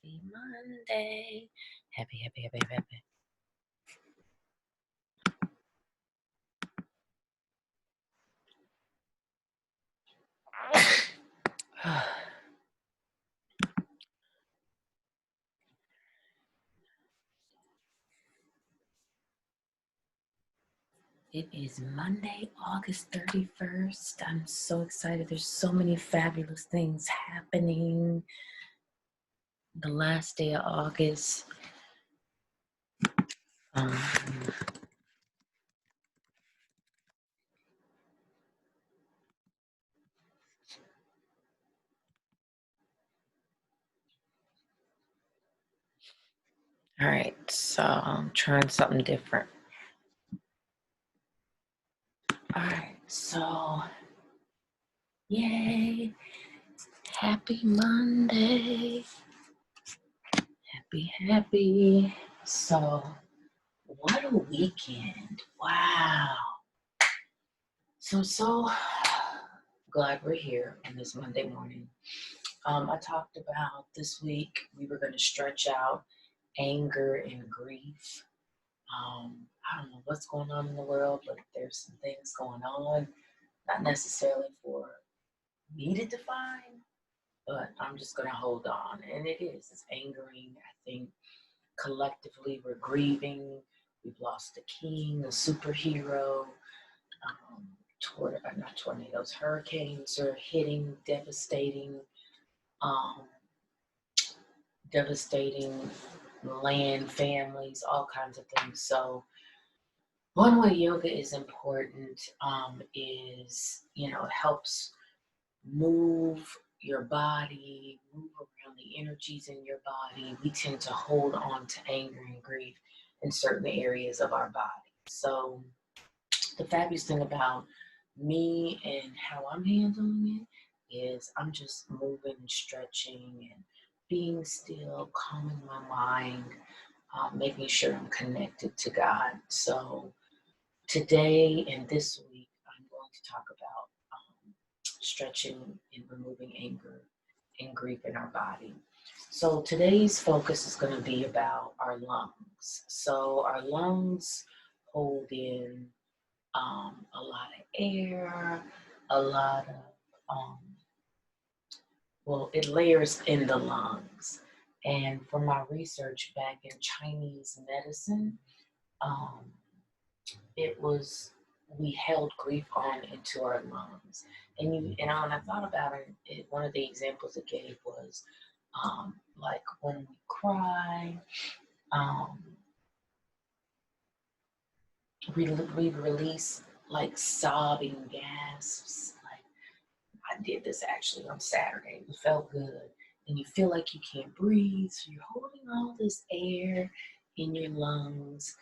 Happy Monday. Happy, happy, happy, happy, happy. It is Monday, August 31st. I'm so excited. There's so many fabulous things happening. The last day of August. Um, all right, so I'm trying something different. All right, so yay. Happy Monday. Happy. So, what a weekend. Wow. So glad we're here on this Monday morning. I talked about this week we were going to stretch out anger and grief. I don't know what's going on in the world, but there's some things going on, not necessarily for me to define, but I'm just going to hold on. And it's angering. I think collectively we're grieving. We've lost a king, a superhero. Not tornadoes, hurricanes are hitting, um, devastating land, families, all kinds of things. So one way yoga is important is, it helps move your body, move around the energies in your body. We tend to hold on to anger and grief in certain areas of our body. So the fabulous thing about me and how I'm handling it is I'm just moving and stretching and being still, calming my mind, making sure I'm connected to God. So today and this week, I'm going to talk about stretching and removing anger and grief in our body. So today's focus is going to be about our lungs. So our lungs hold in a lot of air, a lot of, it layers in the lungs. And from my research back in Chinese medicine, um, we held grief on into our lungs. And when I thought about it, one of the examples it gave was like when we cry, um, we release like sobbing gasps. Like I did this actually on Saturday. It felt good. And you feel like you can't breathe. So you're holding all this air in your lungs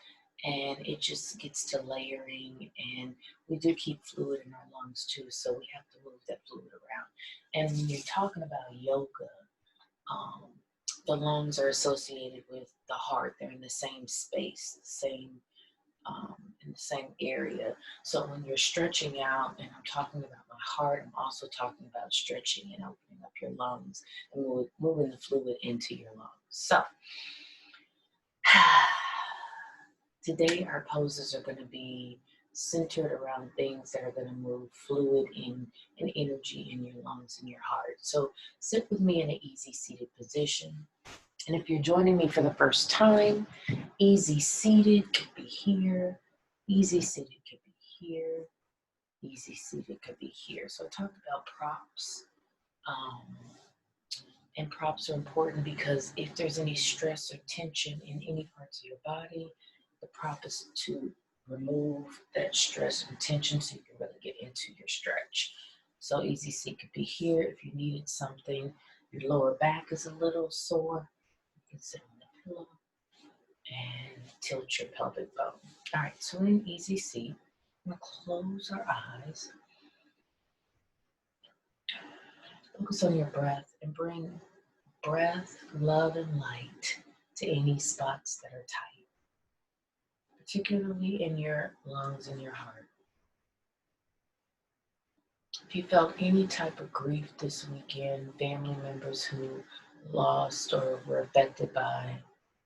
and it just gets to layering. And we do keep fluid in our lungs too. So we have to move that fluid around. And when you're talking about yoga, um, the lungs are associated with the heart. They're in the same space, in the same area. So when you're stretching out, and I'm talking about my heart, I'm also talking about stretching and opening up your lungs and moving the fluid into your lungs. So today our poses are going to be centered around things that are going to move fluid and energy in your lungs and your heart. So sit with me in an easy seated position. And if you're joining me for the first time, easy seated could be here, easy seated could be here, easy seated could be here. So I talked about props. And props are important because if there's any stress or tension in any parts of your body, the prop is to remove that stress and tension so you can really get into your stretch. So easy seat could be here if you needed something. Your lower back is a little sore. You can sit on the pillow and tilt your pelvic bone. All right, so in an easy seat, we're going to close our eyes. Focus on your breath and bring breath, love, and light to any spots that are tight, particularly in your lungs and your heart. If you felt any type of grief this weekend, family members who lost or were affected by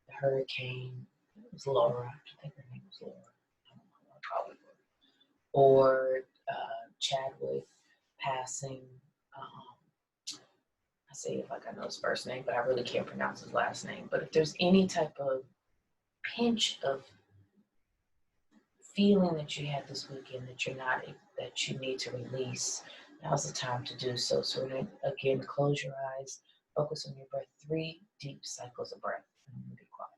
the hurricane. It was Laura. I think her name was Laura. I don't know, probably. Or Chadwick passing. I say if like I know his first name, but I really can't pronounce his last name. But if there's any type of pinch of feeling that you had this weekend that you need to release, now's the time to do so. So we're gonna again close your eyes, focus on your breath, 3 deep cycles of breath. And be quiet.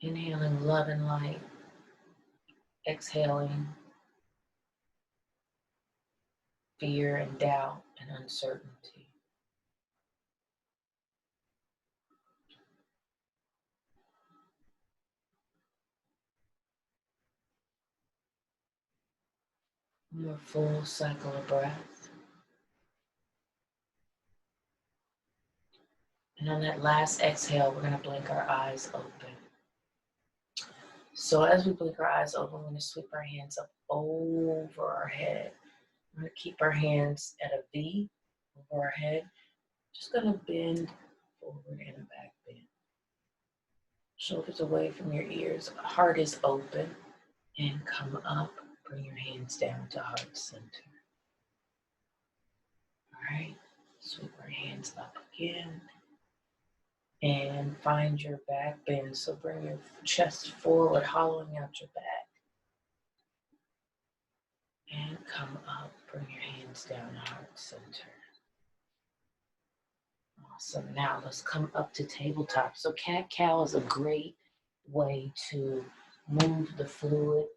Inhaling love and light, exhaling fear and doubt and uncertainty. More full cycle of breath. And on that last exhale, we're going to blink our eyes open. So as we blink our eyes open, we're going to sweep our hands up over our head. We're going to keep our hands at a V over our head. Just going to bend forward and a back bend. Shoulders away from your ears. Heart is open. And come up. Bring your hands down to heart center. All right. Sweep our hands up again. And find your back bend. So bring your chest forward, hollowing out your back. And come up. Bring your hands down to heart center. Awesome. Now let's come up to tabletop. So cat-cow is a great way to move the fluid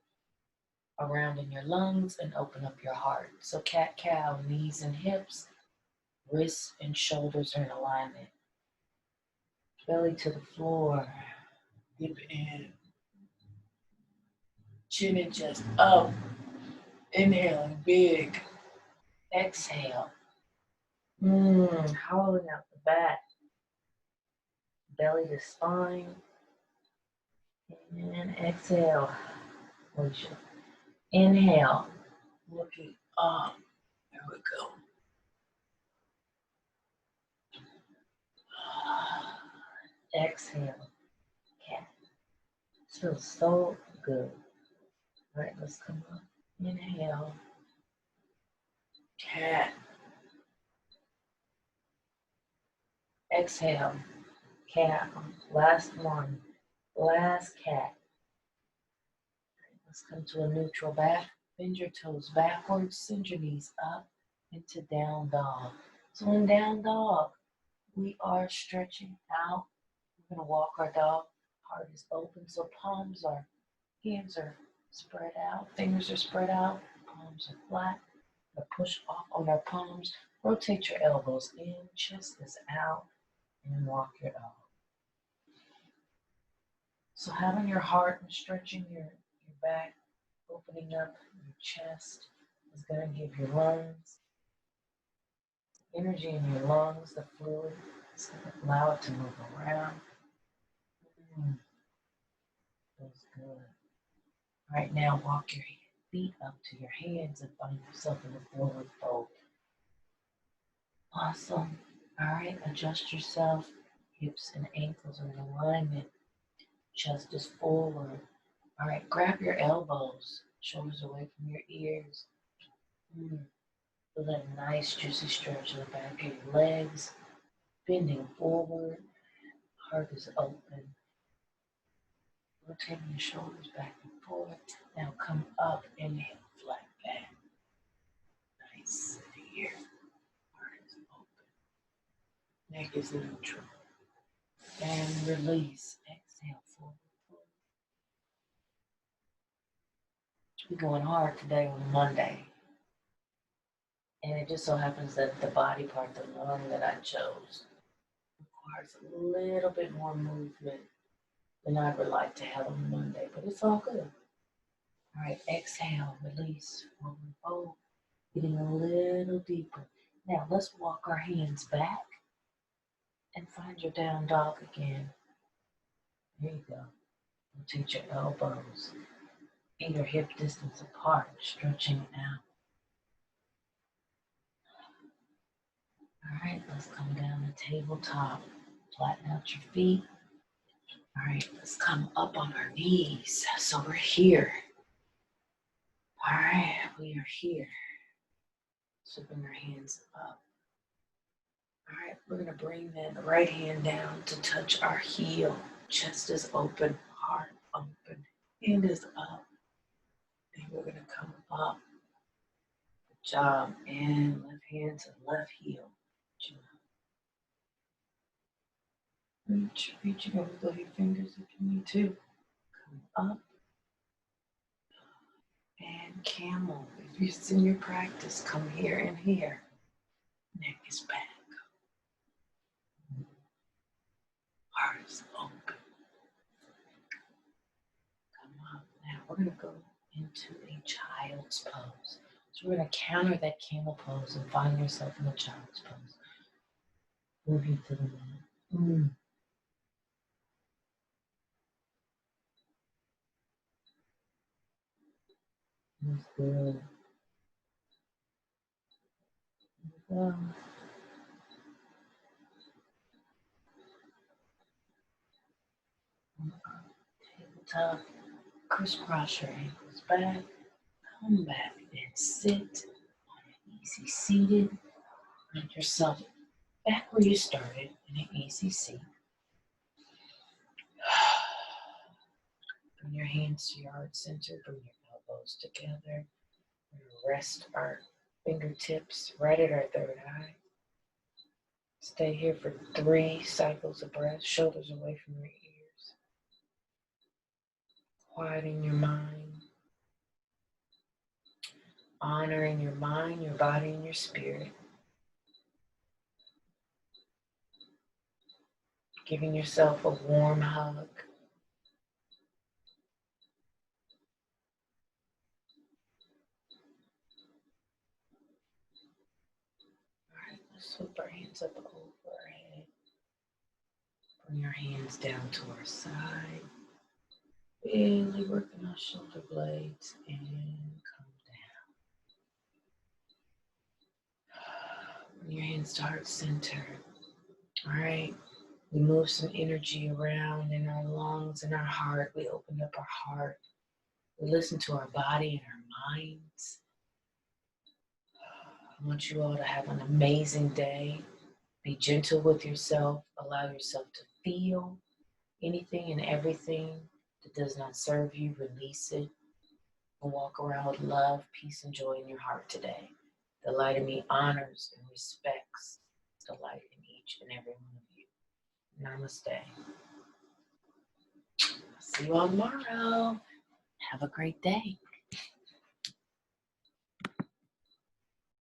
around in your lungs and open up your heart. So cat-cow, knees and hips, wrists and shoulders are in alignment. Belly to the floor. Dip in. Chin and chest up. Inhaling big. Exhale. Hollowing out the back. Belly to spine. And exhale. Inhale. Looking up. There we go. Exhale. Cat. This feels so good. All right, let's come up. Inhale. Cat. Exhale. Cat. Last one. Last cat. Let's come to a neutral back. Bend your toes backwards. Send your knees up into down dog. So in down dog, we are stretching out. We're going to walk our dog. Heart is open. So hands are spread out. Fingers are spread out. Palms are flat. Push off on our palms. Rotate your elbows in. Chest is out. And walk your dog. So having your heart and stretching your back, opening up your chest is going to give your lungs energy in your lungs, the fluid. It's going to allow it to move around. Feels good. All right, now walk your feet up to your hands and find yourself in the forward fold. Awesome. All right, adjust yourself. Hips and ankles are in alignment. Chest is forward. All right, grab your elbows. Shoulders away from your ears. Feel that nice juicy stretch in the back of your legs. Bending forward. Heart is open. Rotating your shoulders back and forth. Now come up. Inhale, flat back. Nice. Here. Heart is open. Neck is neutral. And release. Exhale, forward. We're going hard today on Monday. And it just so happens that the body part, the lung that I chose, requires a little bit more movement than I would like to have on Monday, but it's all good. All right, exhale, release, forward fold, getting a little deeper. Now let's walk our hands back and find your down dog again. There you go. Rotate your elbows, feet are hip distance apart, stretching out. right, let's come down the tabletop. Flatten out your feet. All right, let's come up on our knees. So we're here. All right, we are here. So bring our hands up. All right, we're gonna bring that right hand down to touch our heel. Chest is open, heart open, hand is up. And we're gonna come up. Good job. And left hand to left heel. Reach over with your fingers if you need to. Come up. And camel. If it's in your practice, come here and here. Neck is back. Heart is open. Come up. Now we're going to go into a child's pose. So we're going to counter that camel pose and find yourself in a child's pose. Move you to the mat. That's good. Well, tabletop. Crisscross your ankles back. Come back and sit on an easy seated. Put yourself back where you started in an easy seat. Bring your hands to your heart center. Bring your elbows together. We're going to rest our fingertips right at our third eye. Stay here for 3 cycles of breath. Shoulders away from your ears. Quieting your mind. Honoring your mind, your body, and your spirit. Giving yourself a warm hug. Alright, let's flip our hands up over our head. Bring your hands down to our side. Really working our shoulder blades and come down. Bring your hands to heart center. Alright, we move some energy around in our lungs and our heart. We open up our heart. We listen to our body and our minds. I want you all to have an amazing day. Be gentle with yourself. Allow yourself to feel anything and everything that does not serve you. Release it and walk around with love, peace, and joy in your heart today. The light in me honors and respects the light in each and every one of you. Namaste. See you all tomorrow. Have a great day.